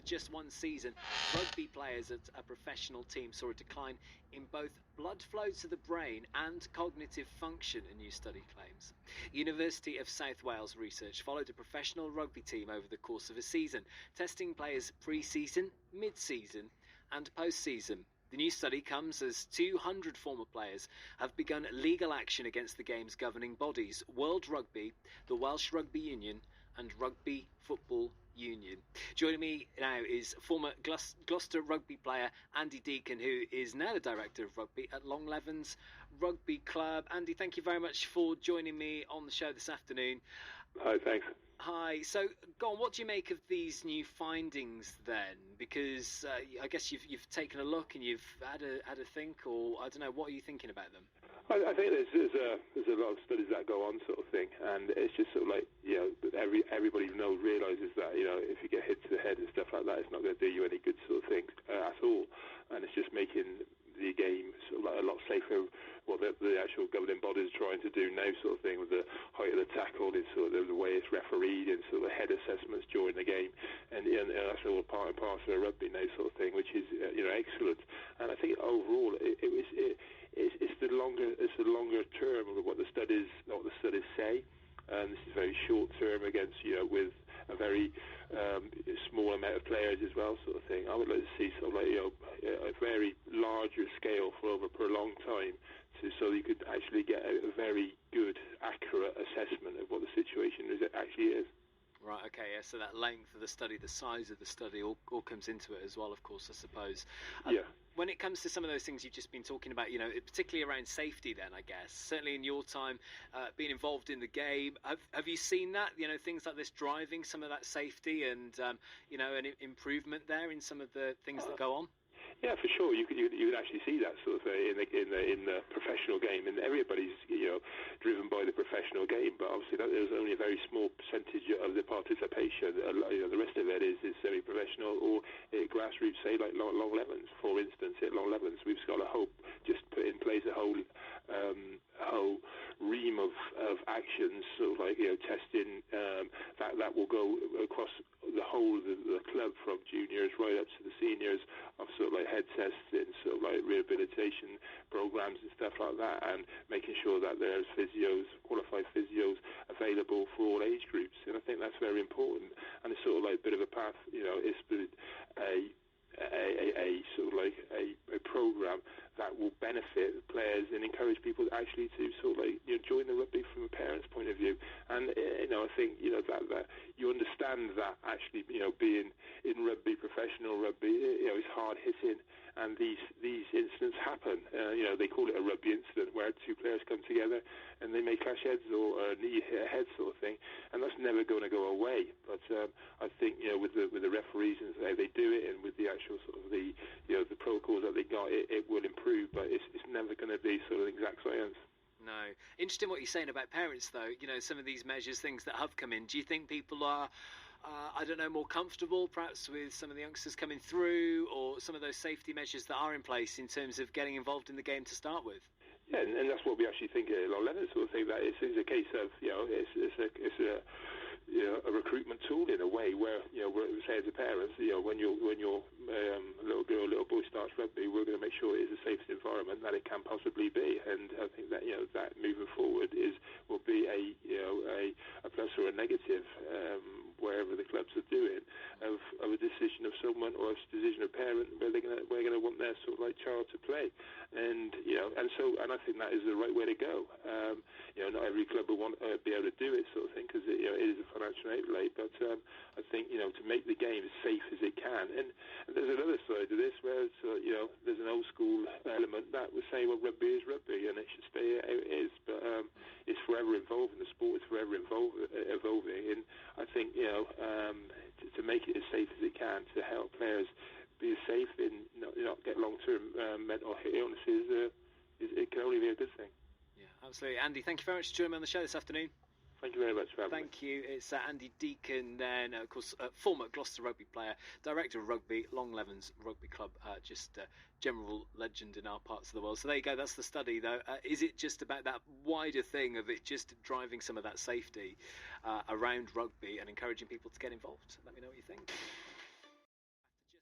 after just one season, rugby players at a professional team saw a decline in both blood flow to the brain and cognitive function, a new study claims. University of South Wales research followed a professional rugby team over the course of a season, testing players pre-season, mid-season and post-season. The new study comes as 200 former players have begun legal action against the game's governing bodies, World Rugby, the Welsh Rugby Union and Rugby Football Union. Joining me now is former Gloucester rugby player Andy Deacon, who is now the Director of Rugby at Longlevens Rugby Club. Andy, thank you very much for joining me on the show this afternoon. Hi, thanks. Hi. So, go on, what do you make of these new findings then? Because I guess you've taken a look and you've had a think, or I don't know, what are you thinking about them? I think there's a lot of studies that go on, sort of thing, and it's just sort of like, everybody realises that, if you get hit to the head and stuff like that, it's not going to do you any good, sort of thing, at all, and it's just making the game sort of like a lot safer. What the actual governing body is trying to do now, sort of thing, with the height of the tackle, is sort of the way it's refereed and sort of head assessments during the game, and that's all part and parcel of rugby now, sort of thing, which is excellent. And I think overall it's the longer term of what the studies say. This is very short term against with a very small amount of players as well, sort of thing. I would like to see sort of like a very larger scale for over a prolonged time, so you could actually get a very good, accurate assessment of what the situation actually is. Right, okay, yeah, so that length of the study, the size of the study, all comes into it as well, of course, I suppose. Yeah. When it comes to some of those things you've just been talking about, particularly around safety then, I guess, certainly in your time being involved in the game, have you seen that, things like this driving some of that safety and, an improvement there in some of the things that go on? Yeah, for sure. You could actually see that sort of in the professional game, and everybody's driven by the professional game. But obviously, there's only a very small percentage of the participation. The rest of it is semi-professional or grassroots. Say like Longlevens, for instance, at Longlevens, we've got just put in place a whole ream of actions, sort of like testing that will go across the whole of the club, from juniors right up to the seniors, of sort of like head tests and sort of like rehabilitation programs and stuff like that, and making sure that there's qualified physios available for all age groups. And I think that's very important, and it's sort of like a bit of a path, it's a sort of like a program that will benefit players and encourage people actually to sort of like join the rugby from a parent's point of view. And I think that you understand that actually being in rugby, professional rugby, is hard hitting, and these incidents happen. They call it a rugby incident, where two players come together and they may clash heads or a knee hit a head, sort of thing, and that's never going to go away. But I think with the referees and how they do it, and with the actual sort of the protocols that they got, it will improve, but it's never going to be sort of exact science. No. Interesting what you're saying about parents, though. Some of these measures, things that have come in. Do you think people are, more comfortable, perhaps, with some of the youngsters coming through, or some of those safety measures that are in place in terms of getting involved in the game to start with? Yeah, and that's what we actually think at Longlevens, sort of thing. That it's a case of it's a recruitment tool in a way, where say as a parent, when your little girl, little boy starts rugby, we're going to make sure it is the safest environment that it can possibly be. And I think that that moving forward will be a plus or a negative, wherever the clubs are doing, of a decision of someone, or a decision of parent, where they're going to want their sort of like child to play, and I think that is the right way to go. Not every club will want to be able to do it, sort of thing, because it is a financial outlay. But I think to make the game as safe as it can, and there's another side to this where there's an old school element that would say, well, rugby is rugby and it should stay how it is. But it's forever evolving. The sport is forever evolving, and I think to make it as safe as it can, to help players be safe and not get long-term mental illnesses, it can only be a good thing. Yeah, absolutely. Andy, thank you very much for joining me on the show this afternoon. Thank you very much for having me. Thank you. It's Andy Deacon, then, of course, former Gloucester rugby player, Director of Rugby, Longlevens Rugby Club, just general legend in our parts of the world. So there you go, that's the study, though. Is it just about that wider thing of it just driving some of that safety around rugby and encouraging people to get involved? Let me know what you think.